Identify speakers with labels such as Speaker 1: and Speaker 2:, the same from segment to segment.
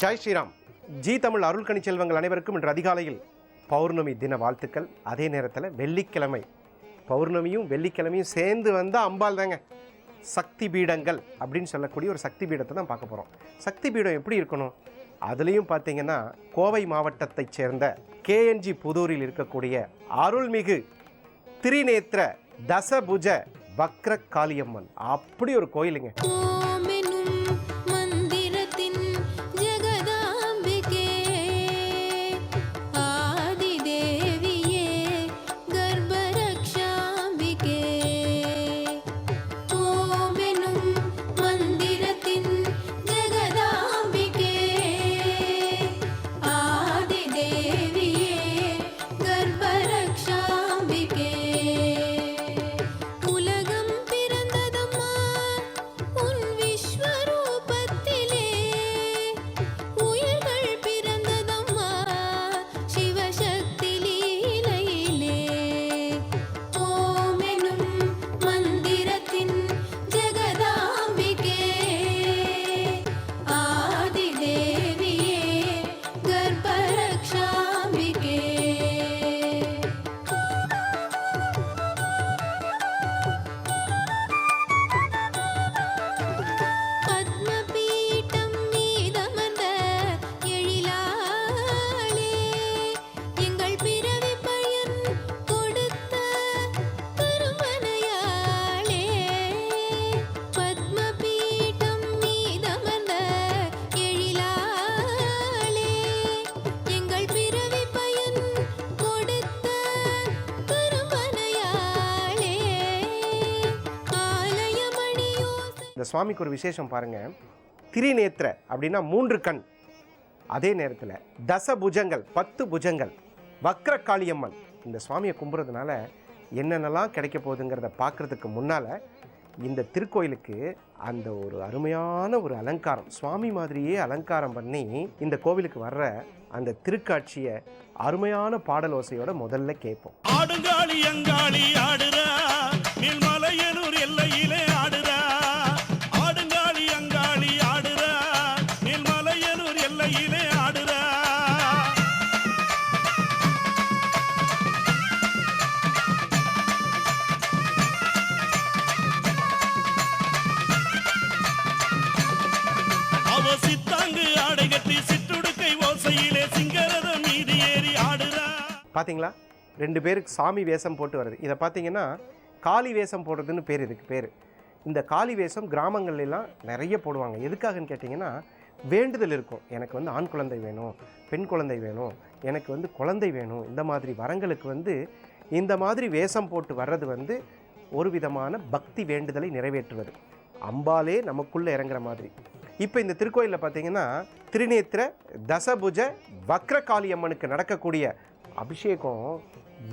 Speaker 1: Jai Sriram. G Tamil அருள்கணி செல்வங்கள் அனைவருக்கும் இன்று அதிகாலையில் பௌர்ணமி தின வாழ்த்துக்கள். அதே நேரத்தில் வெள்ளிக்கிழமை, பௌர்ணமியும் வெள்ளிக்கிழமையும் சேர்ந்து வந்தால் அம்பாள் தாங்க. சக்தி பீடங்கள் அப்படின்னு சொல்லக்கூடிய ஒரு சக்தி பீடத்தை தான் பார்க்க போகிறோம். சக்தி பீடம் எப்படி இருக்கணும்? அதுலேயும் பார்த்தீங்கன்னா கோவை மாவட்டத்தைச் சேர்ந்த கேஎன்ஜி புதூரில் இருக்கக்கூடிய அருள்மிகு திரிநேத்திர தசபுஜ வக்ர காளியம்மன் அப்படி ஒரு கோயிலுங்க. இந்த சுவாமிக்கு ஒரு விசேஷம் பாருங்கள். திரிநேத்திர அப்படின்னா 3 கண், அதே நேரத்தில் தசபுஜங்கள் 10 புஜங்கள், வக்ர காளியம்மன். இந்த சுவாமியை கும்புறதுனால என்னென்னலாம் கிடைக்க போகுதுங்கிறத பார்க்குறதுக்கு முன்னால் இந்த திருக்கோயிலுக்கு அந்த ஒரு அருமையான ஒரு அலங்காரம், சுவாமி மாதிரியே அலங்காரம் பண்ணி இந்த கோவிலுக்கு வர்ற அந்த திருக்காட்சியை அருமையான பாடல் ஓசையோட முதல்ல கேட்போம்.
Speaker 2: ஆடுங்காளி அங்காளி ஆடுறா மலையனூர் எல்லையிலே ஆடுறா, ஆடுங்காளி அங்காளி ஆடுறா மலையனூர் எல்லையிலே ஆடுறா. அவ சித்தாங்கு ஆடை கட்டி சிற்றுடுக்கை ஓசையிலே சிங்கரதம் மீது ஏறி ஆடுறா. பாத்தீங்களா, 2 பேருக்கு சாமி வேஷம் போட்டு வருது. இதை பார்த்தீங்கன்னா காளி வேஷம் போடுறதுன்னு பேர். இதுக்கு பேர் இந்த காளி வேஷம் கிராமங்கள்லாம் நிறைய போடுவாங்க. எதுக்காகன்னு கேட்டிங்கன்னா, வேண்டுதல் இருக்கும். எனக்கு வந்து ஆண் குழந்தை வேணும், பெண் குழந்தை வேணும், எனக்கு வந்து குழந்தை வேணும், இந்த மாதிரி வரங்களுக்கு இந்த மாதிரி வேஷம் போட்டு வர்றது ஒரு விதமான பக்தி வேண்டுதலை நிறைவேற்றுவது, அம்பாலே நமக்குள்ளே இறங்குற மாதிரி. இப்போ இந்த திருக்கோயிலில் பார்த்தீங்கன்னா திரிநேத்திர தசபுஜ வக்ர காளியம்மனுக்கு நடக்கக்கூடிய அபிஷேகம்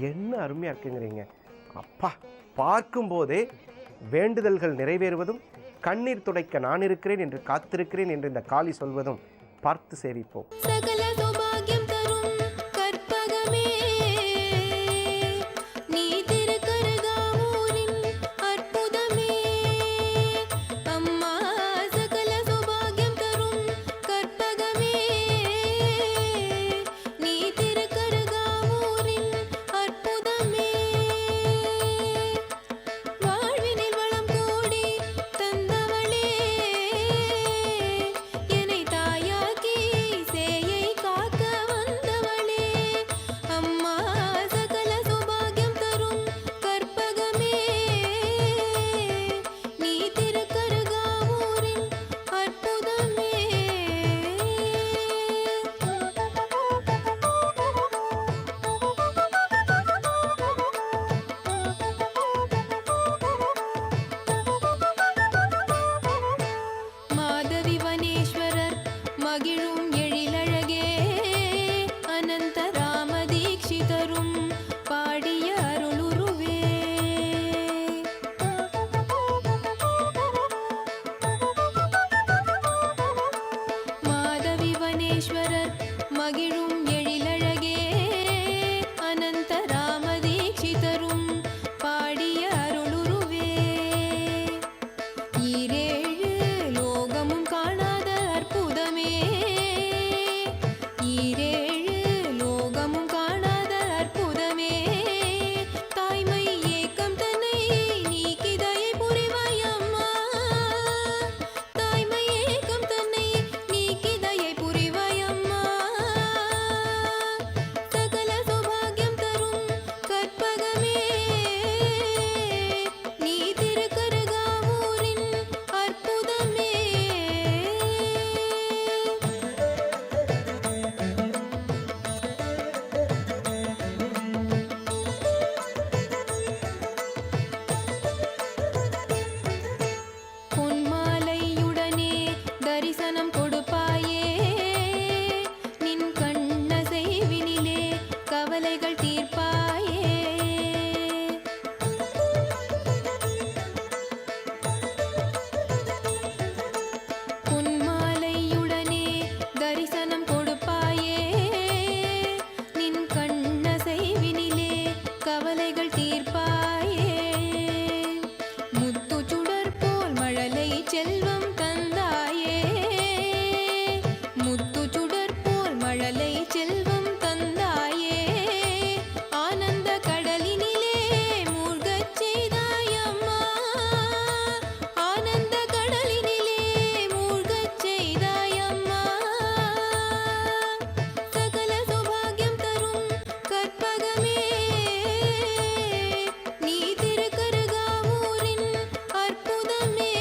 Speaker 2: என்ன அருமையாக இருக்குங்கிறீங்க. அப்பா, பார்க்கும்போதே வேண்டுதல்கள் நிறைவேறுவதும், கண்ணீர் துடைக்க நான் இருக்கிறேன் என்று காத்திருக்கிறேன் என்று இந்த காளி சொல்வதும் பார்த்து சேவிப்போம்.
Speaker 3: ஈரேழு லோகமும் காணாத அற்புதமே கவலைகள் தீர்ப்பாயே. முத்து சுடர் போல் மழலை செல்வம் தந்தாயே. முத்து சுடர் போல் மழலை செல்வம் தந்தாயே. ஆனந்த கடலினிலே மூழ்கச் செய்தாயம்மா. ஆனந்த கடலினிலே மூழ்கச் செய்தாயம்மா. சகல சௌபாகியம் தரும் கற்பகமே, நீ திருக்கருகாவூரின் அற்புதமே.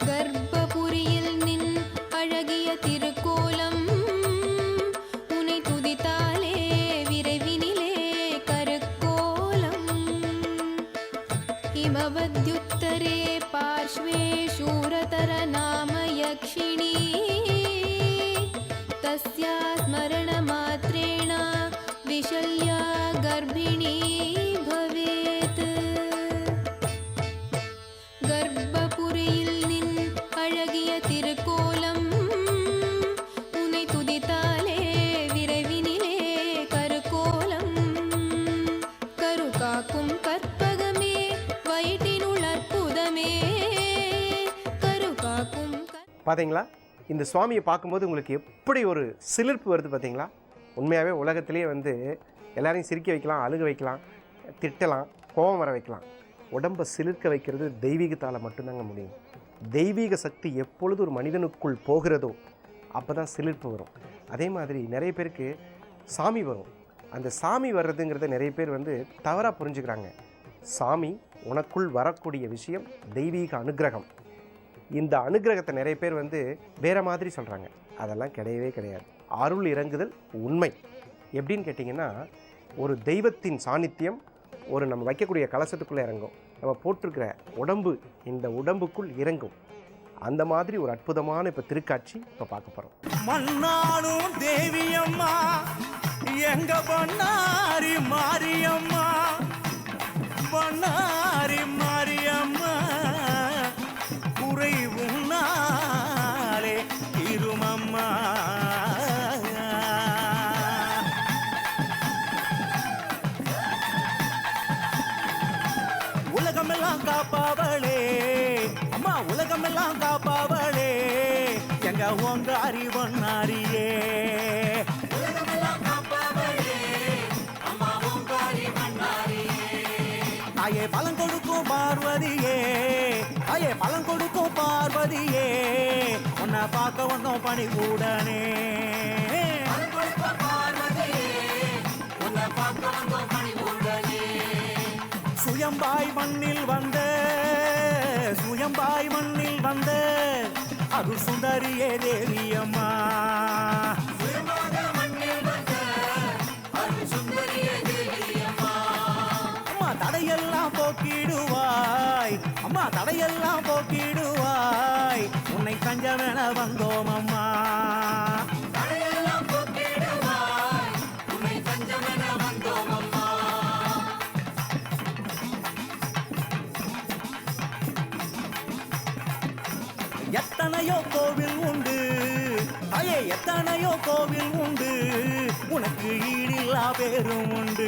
Speaker 3: கர்ப்பபுரியில் நின் அழகிய திருக்கோலம், உனை துதித்தாலே விரைவினிலே கருக்கோலம். हिमवद्युत्तरे पार्श्वे शूरतर नाम यक्षिणी. तस्या स्मरणमात्रेण विशल्या गर्भिणी भवेत्. गर्भपुरिயில் நின் அழகிய திருக்கோலம், உனை துதித்தாலே விரைவினிலே கருக்கோலம். கருகாக்கும் கற்பகமே, வயிற்றினுள் அற்புதமே. கருகாக்கும்
Speaker 1: பார்த்தீங்களா? இந்த சுவாமியை பார்க்கும்போது உங்களுக்கு எப்படி ஒரு சிலிர்ப்பு வருது பார்த்தீங்களா? உண்மையாகவே உலகத்திலே வந்து எல்லாரையும் சிரிக்க வைக்கலாம், அழுக வைக்கலாம், திட்டலாம், கோபம் வர வைக்கலாம். உடம்பை சிலிர்க்க வைக்கிறது தெய்வீகத்தால் மட்டும்தாங்க முடியும். தெய்வீக சக்தி எப்பொழுது ஒரு மனிதனுக்குள் போகிறதோ அப்போ தான் சிலிர்ப்பு வரும். அதே மாதிரி நிறைய பேருக்கு சாமி வரும். அந்த சாமி வர்றதுங்கிறத நிறைய பேர் வந்து தவறாக புரிஞ்சுக்கிறாங்க. சாமி உனக்குள் வரக்கூடிய விஷயம் தெய்வீக அனுக்கிரகம். இந்த அனுக்கிரகத்தை நிறைய பேர் வந்து வேறு மாதிரி சொல்கிறாங்க. அதெல்லாம் கிடையவே கிடையாது. அருள் இறங்குதல் உண்மை. எப்படின்னு கேட்டிங்கன்னா, ஒரு தெய்வத்தின் சாநித்தியம் ஒரு நம்ம வைக்கக்கூடிய கலசத்துக்குள்ளே இறங்கும். நம்ம போட்டிருக்கிற உடம்பு இந்த உடம்புக்குள் இறங்கும். அந்த மாதிரி ஒரு அற்புதமான இப்போ திருக்காட்சி இப்போ பார்க்க போகிறோம்.
Speaker 2: மன்னானும் தேவியம்மா, எங்க பண்ணாரி மாரியம்மா. பண்ணாரி மாரியம்மா, குறைவும் நாளே இருமம்மா. உலகமெல்லாம் காப்பாவளே அம்மா, உலகமெல்லாம் காப்பாவளே, எங்க ஓங்காரி பொன்னாரியே. தாயே பலம் கொடுக்கும் பார்வதியே, தாயே பலம் கொடுக்கும் பார்வதியே, உன்னை பார்க்க வந்தோம் பணி கூடனே. சுயம்பாய் மண்ணில் வந்த, சுயம்பாய் மண்ணில் வந்த அருள் சுந்தரியே தேவியம்மா. அம்மா தடையெல்லாம் போக்கிடுவாய், அம்மா தடையெல்லாம் போக்கிடுவாய், உன்னை தஞ்சமென வந்தோம் அம்மா. எத்தனையோ கோவில் உண்டு தாயே, எத்தனையோ கோவில் உண்டு, உனக்கு ஈடில்லா பேரும் உண்டு.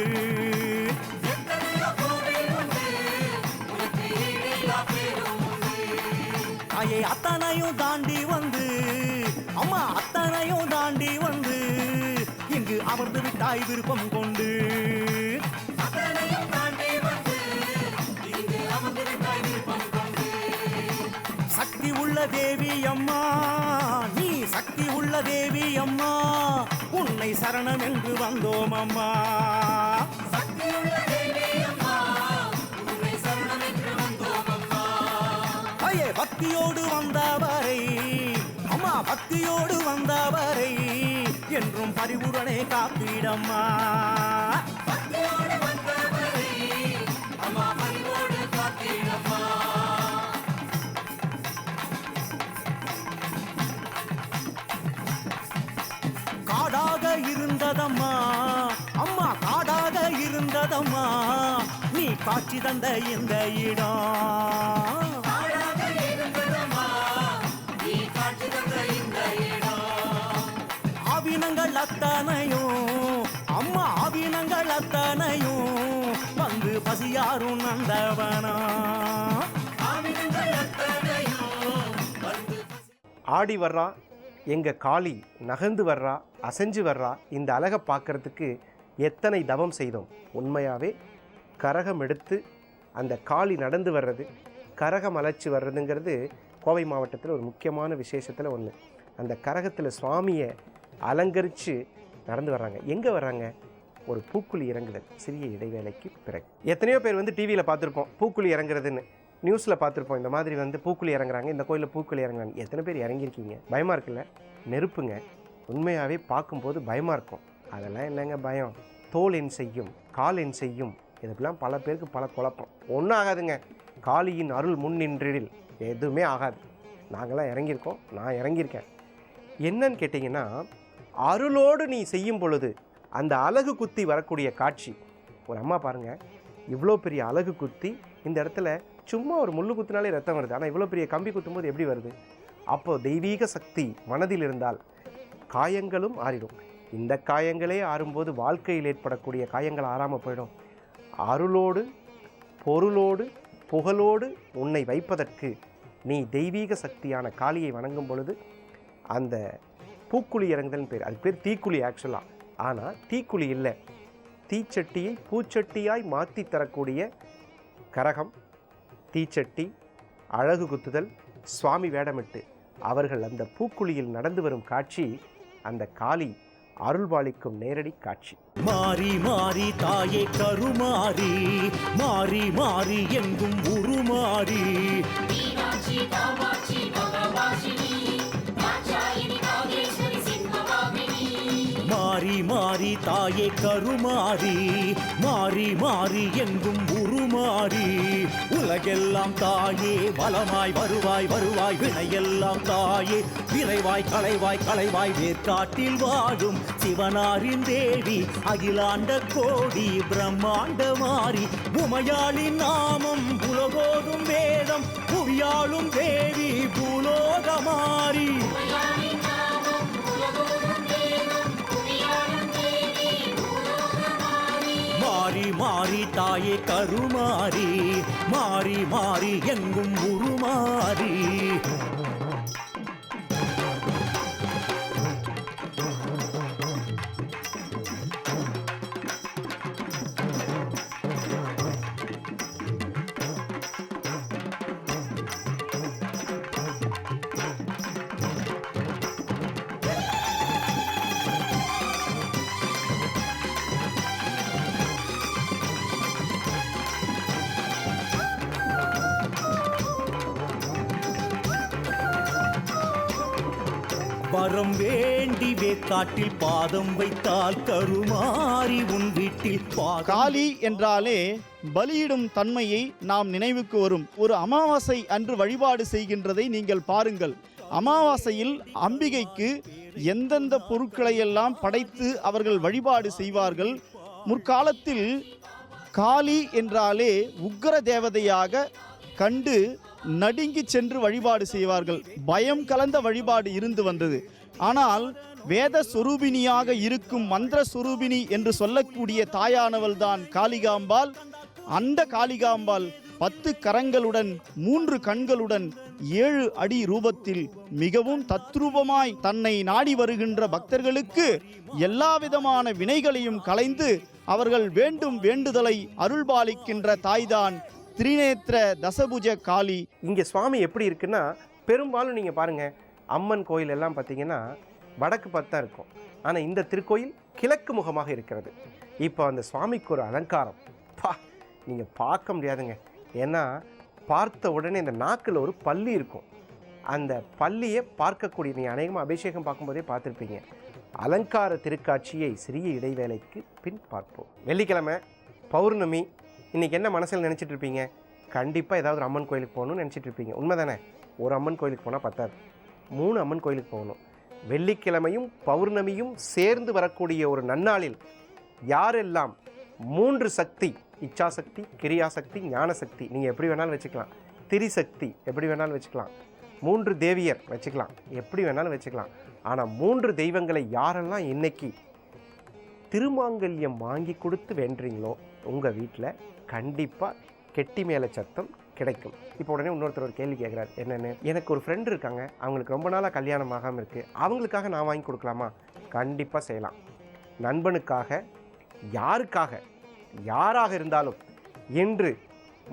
Speaker 2: தாயே அத்தனையும் தாண்டி வந்து, அம்மா அத்தனையும் தாண்டி வந்து, இங்கு அமர்ந்து விட்டாய் விருப்பம் கொண்டு. சக்தி உள்ள தேவி அம்மா, நீ சக்தி உள்ள தேவி அம்மா, உன்னை சரணம் என்று வந்தோம் அம்மா. ஐயே பக்தியோடு வந்தவரை அம்மா, பக்தியோடு வந்தவரை என்றும் பரிபூரணே காத்திடம்மா. காடாக இருந்ததம்மா அம்மா, காடாக இருந்ததம்மா,
Speaker 4: நீ காட்சி தந்த இந்த இடம். ஆவினங்கள் அத்தனையும் அம்மா ஆவினங்கள் அத்தனையும் வந்து பசியாரும் நந்தவனா.
Speaker 1: ஆடி வர்றா, எங்கள் காளி நகர்ந்து வர்றா, அசைஞ்சு வர்றா. இந்த அழகை பார்க்குறதுக்கு எத்தனை தவம் செய்தோம். உண்மையாகவே கரகம் எடுத்து அந்த காளி நடந்து வர்றது, கரகம் அழைச்சி வர்றதுங்கிறது கோவை மாவட்டத்தில் ஒரு முக்கியமான விசேஷத்தில் ஒன்று. அந்த கரகத்தில் சுவாமியை அலங்கரித்து நடந்து வர்றாங்க. எங்கே வர்றாங்க? ஒரு பூக்குழி இறங்குதல் சிறிய இடைவேளைக்கு பிறகு. எத்தனையோ பேர் வந்து டிவியில் பார்த்துருப்போம் பூக்குழி இறங்குறதுன்னு, நியூஸில் பார்த்துருப்போம். இந்த மாதிரி வந்து பூக்குழி இறங்குறாங்க, இந்த கோயிலில் பூக்குழி இறங்குறாங்க. எத்தனை பேர் இறங்கியிருக்கீங்க? பயமாக இருக்குல்ல? நெருப்புங்க. உண்மையாகவே பார்க்கும்போது பயமாக இருக்கும். அதெல்லாம் இல்லைங்க பயம். தோல் என் செய்யும், கால் என் செய்யும், இதுக்கெல்லாம் பல பேருக்கு பல குழப்பம். ஒன்றும் ஆகாதுங்க. காளியின் அருள் முன் நின்றிடில் எதுவுமே ஆகாது. நாங்களாம் இறங்கியிருக்கோம், நான் இறங்கியிருக்கேன். என்னன்னு கேட்டிங்கன்னா, அருளோடு நீ செய்யும் பொழுது அந்த அலகு குத்தி வரக்கூடிய காட்சி. ஒரு அம்மா பாருங்கள், இவ்வளோ பெரிய அலகு குத்தி இந்த இடத்துல சும்மா ஒரு முள்ளு குத்தினாலே ரத்தம் வருது. ஆனால் இவ்வளோ பெரிய கம்பி குத்தும்போது எப்படி வருது? அப்போது தெய்வீக சக்தி மனதில் இருந்தால் காயங்களும் ஆறிடும். இந்த காயங்களே ஆறும்போது வாழ்க்கையில் ஏற்படக்கூடிய காயங்கள் ஆறாமல் போயிடும். அருளோடு பொருளோடு புகழோடு உன்னை வைப்பதற்கு நீ தெய்வீக சக்தியான காளியை வணங்கும் பொழுது அந்த பூக்குழி இறங்குதல்னு பேர். அது பேர் தீக்குழி ஆக்சுவலாக. ஆனால் தீக்குழி இல்லை, தீச்சட்டியை பூச்சட்டியாய் மாற்றி தரக்கூடிய கரகம், தீச்சட்டி, அழகு குத்துதல், சுவாமி வேடமிட்டு அவர்கள் அந்த பூக்குழியில் நடந்து வரும் காட்சி அந்த காளி அருள்பாலிக்கும் நேரடி காட்சி.
Speaker 4: மாறி மாறி தாயே கருமாறி, மாறி மாறி எங்கும் உருமாறி. மாறி மாறி தாயே கருமாறி, மாறி மாறி எங்கும் உருமாறி. உலகெல்லாம் தாயே வளமாய் வருவாய் வருவாய், வினையெல்லாம் தாயே விரைவாய் களைவாய் களைவாய். வேற்காட்டில் வாழும் சிவனாரின் தேவி, அகிலாண்ட கோடி பிரம்மாண்ட மாறி. உமையாளின் நாமம் உலகோதும் வேதம், புவியாளும் தேவி பூலோகமாரி. மாறி மாறி தாயே கருமாறி, மாறி மாறி எங்கும் உருமாறி. வரம் வேண்டி வேக்காட்டில் பாதம் வைத்தால் கருமாறி உன் வீட்டில்.
Speaker 5: காளி என்றாலே பலியிடும் தன்மையை நாம் நினைவுக்கு வரும். ஒரு அமாவாசை அன்று வழிபாடு செய்கின்றதை நீங்கள் பாருங்கள். அமாவாசையில் அம்பிகைக்கு எந்தெந்த பொருட்களை எல்லாம் படைத்து அவர்கள் வழிபாடு செய்வார்கள். முற்காலத்தில் காளி என்றாலே உக்கிர தேவதையாக கண்டு நடுங்கி சென்று வழிபாடு செய்வார்கள். பயம் கலந்த வழிபாடு இருந்து வந்தது. ஆனால் வேத சொரூபினியாக இருக்கும் மந்திர சொரூபினி என்று சொல்லக்கூடிய தாயானவள் தான் காளிகாம்பாள். அந்த காளிகாம்பாள் 10 கரங்களுடன் 3 கண்களுடன் 7 அடி ரூபத்தில் மிகவும் தத்ரூபமாய் தன்னை நாடி வருகின்ற பக்தர்களுக்கு எல்லா விதமான வினைகளையும் களைந்து அவர்கள் வேண்டும் வேண்டுதலை அருள்பாலிக்கின்ற தாய்தான் திரிநேத்திர தசபுஜ காளி.
Speaker 1: இங்கே சுவாமி எப்படி இருக்குன்னா, பெரும்பாலும் நீங்கள் பாருங்கள், அம்மன் கோயில் எல்லாம் பார்த்தீங்கன்னா வடக்கு பார்த்தா இருக்கும். ஆனால் இந்த திருக்கோயில் கிழக்கு முகமாக இருக்கிறது. இப்போ அந்த சுவாமிக்கு ஒரு அலங்காரம் நீங்கள் பார்க்க முடியாதுங்க. ஏன்னா பார்த்த உடனே இந்த நாக்கில் ஒரு பல்லி இருக்கும். அந்த பல்லியை பார்க்கக்கூடிய, நீங்கள் அநேகமாக அபிஷேகம் பார்க்கும்போதே பார்த்துருப்பீங்க. அலங்கார திருக்காட்சியை சிறிய இடைவேளைக்கு பின் பார்ப்போம். வெள்ளிக்கிழமை பௌர்ணமி. இன்றைக்கி என்ன மனசில் நினச்சிட்டு இருப்பீங்க? கண்டிப்பாக ஏதாவது ஒரு அம்மன் கோயிலுக்கு போகணும்னு நினச்சிட்டு இருப்பீங்க. உண்மை தானே? ஒரு அம்மன் கோயிலுக்கு போனால் பத்தாது, 3 அம்மன் கோயிலுக்கு போகணும். வெள்ளிக்கிழமையும் பௌர்ணமியும் சேர்ந்து வரக்கூடிய ஒரு நன்னாளில் யாரெல்லாம் 3 சக்தி இச்சாசக்தி, கிரியாசக்தி, ஞானசக்தி, நீங்கள் எப்படி வேணாலும் வச்சுக்கலாம். திரிசக்தி எப்படி வேணாலும் வச்சுக்கலாம். 3 தேவியர் வச்சுக்கலாம், எப்படி வேணாலும் வச்சுக்கலாம். ஆனால் 3 தெய்வங்களை யாரெல்லாம் இன்னைக்கு திருமாங்கல்யம் வாங்கி கொடுத்து வேண்டுறீங்களோ உங்கள் வீட்டில் கண்டிப்பாக கெட்டி மேலே சத்தம் கிடைக்கும். இப்போ உடனே இன்னொருத்தர் ஒரு கேள்வி கேட்குறாரு, என்னென்னு, எனக்கு ஒரு ஃப்ரெண்டு இருக்காங்க, அவங்களுக்கு ரொம்ப நாளாக கல்யாணம் ஆகாமல் இருக்குது, அவங்களுக்காக நான் வாங்கி கொடுக்கலாமா? கண்டிப்பாக செய்யலாம். நண்பனுக்காக, யாருக்காக, யாராக இருந்தாலும் என்று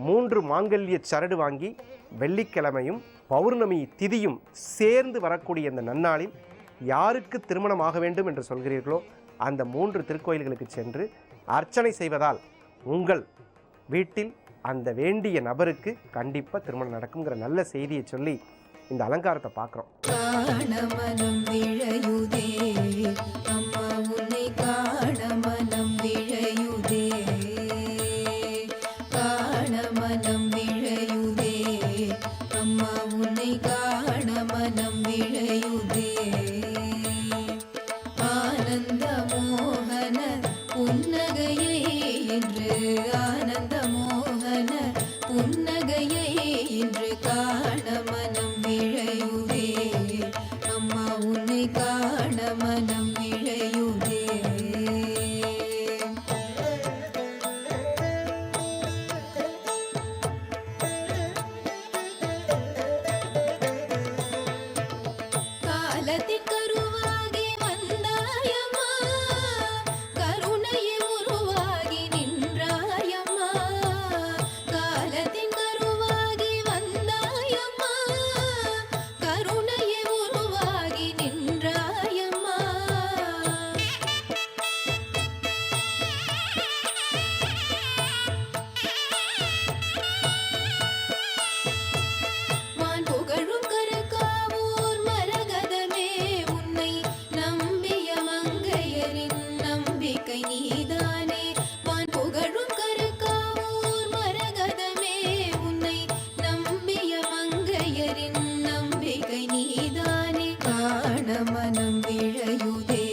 Speaker 1: 3 மாங்கல்ய சரடு வாங்கி வெள்ளிக்கிழமையும் பௌர்ணமி திதியும் சேர்ந்து வரக்கூடிய இந்த நன்னாளில் யாருக்கு திருமணம் ஆக வேண்டும் என்று சொல்கிறீர்களோ அந்த 3 திருக்கோயில்களுக்கு சென்று அர்ச்சனை செய்வதால் உங்கள் வீட்டில் அந்த வேண்டிய நபருக்கு கண்டிப்பாக திருமணம் நடக்குங்கிற நல்ல செய்தியை சொல்லி இந்த அலங்காரத்தை பார்க்குறோம்.
Speaker 3: காணமனம் விழையுதே அம்மா உன்னை காணமனம் விழையுதே காணமனம் விழையுதே அம்மா உன்னை காணமனம் விழையுதே ஆனந்த மோகன புன்னகையை என்று ஆனந்த மோகன புன்னகையை என்று காணமனம் விழையுதே அம்மா உன்னை காணமனம் விழையுதே காலத்தின் கருவாகி வந்தாயம்மா கருணையை உருவாகி நின்றாயம்மா காலத்தின் கருவாகி வந்தாயம்மா கருணையை உருவாகி நின்றாயம்மா வான் புகழும் கருக்காவூர் மரகதமே உன்னை நம்பிய மங்கையரின் நம்பிக்கை நீதானே வான் புகழும் கருக்காவூர் மரகதமே உன்னை நம்பிய மங்கையரின் நம்பிக்கை நீதானே காணமனம் விழையுதே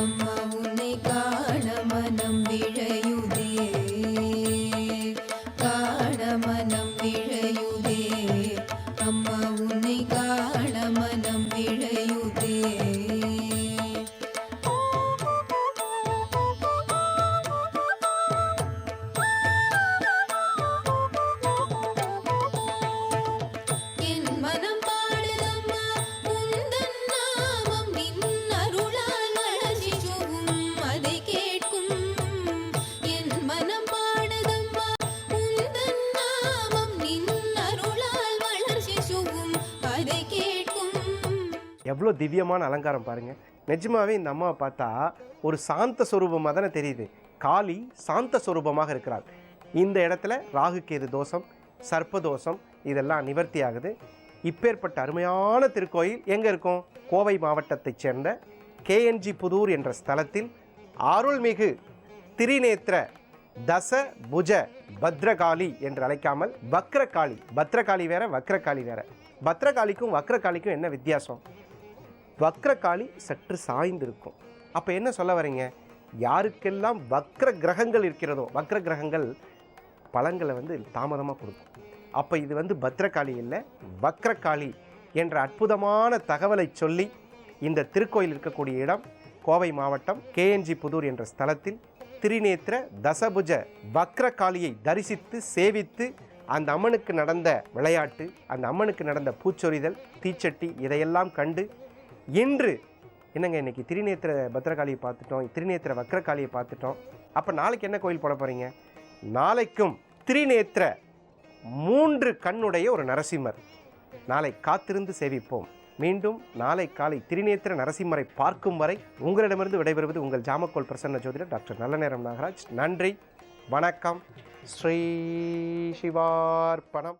Speaker 3: அம்மா உன்னை காணமனம் விழையுதே காணமனம் விழையுதே அம்மா உன்னை காணமனம் விழையுதே என் மனம் பாடுதம்மா உந்தன் நாமம் நின் அருளால் வளர்ச்சி சுகும் அதை கேட்கும் என் மனம் பாடுதம்மா உந்தன் நாமம் நின் அருளால் வளர்ச்சி சுகும் அதை கேட்கும்.
Speaker 1: எவ்வளோ திவ்யமான அலங்காரம் பாருங்கள். நிஜமாவே இந்த அம்மாவை பார்த்தா ஒரு சாந்த சொரூபமாக தானே தெரியுது. காளி சாந்த சொரூபமாக இருக்கிறாள். இந்த இடத்துல ராகு கேது தோஷம், சர்ப்பதோஷம் இதெல்லாம் நிவர்த்தி ஆகுது. இப்பேற்பட்ட அருமையான திருக்கோயில் எங்கே இருக்கும்? கோவை மாவட்டத்தைச் சேர்ந்த கேஎன்ஜி புதூர் என்ற ஸ்தலத்தில் அருள்மிகு திரிநேத்திர தச புஜ பத்ரகாளி என்று அழைக்காமல் வக்ரகாளி. பத்ரகாளி வேற, வக்ரகாளி வேற. பத்ரகாளிக்கும் வக்ரகாளிக்கும் என்ன வித்தியாசம்? வக்ரகாளி சற்று சாய்ந்திருக்கும். அப்போ என்ன சொல்ல வரீங்க? யாருக்கெல்லாம் வக்ர கிரகங்கள் இருக்கிறதோ, வக்ர கிரகங்கள் பலன்களை தாமதமாக கொடுக்கும். அப்போ இது பத்ரகாளி இல்லை, வக்ரகாளி என்ற அற்புதமான தகவலை சொல்லி இந்த திருக்கோயில் இருக்கக்கூடிய இடம் கோவை மாவட்டம் கேஎன்ஜி புதூர் என்ற ஸ்தலத்தில் திரிநேத்திர தசபுஜ வக்ரகாளியை தரிசித்து சேவித்து அந்த அம்மனுக்கு நடந்த விளையாட்டு, அந்த அம்மனுக்கு நடந்த பூச்சொரிதல், தீச்சட்டி இதையெல்லாம் கண்டு இன்று என்னங்க இன்னைக்கு திரிநேத்திர பத்ரகாளியை பார்த்துட்டோம், திரிநேத்திர வக்ரகாளியை பார்த்துட்டோம். அப்போ நாளைக்கு என்ன கோயில் போட போகிறீங்க? நாளைக்கும் திரிநேத்திர 3 கண்ணுடைய ஒரு நரசிம்மர். நாளை காத்திருந்து சேவிப்போம். மீண்டும் நாளை காலை திரிநேத்திர நரசிம்மரை பார்க்கும் வரை உங்களிடமிருந்து விடைபெறுவது உங்கள் ஜாமக்கோல் பிரசன்ன ஜோதிடர் டாக்டர் நல்லநேரம் நாகராஜ். நன்றி, வணக்கம். ஸ்ரீ சிவார்ப்பணம்.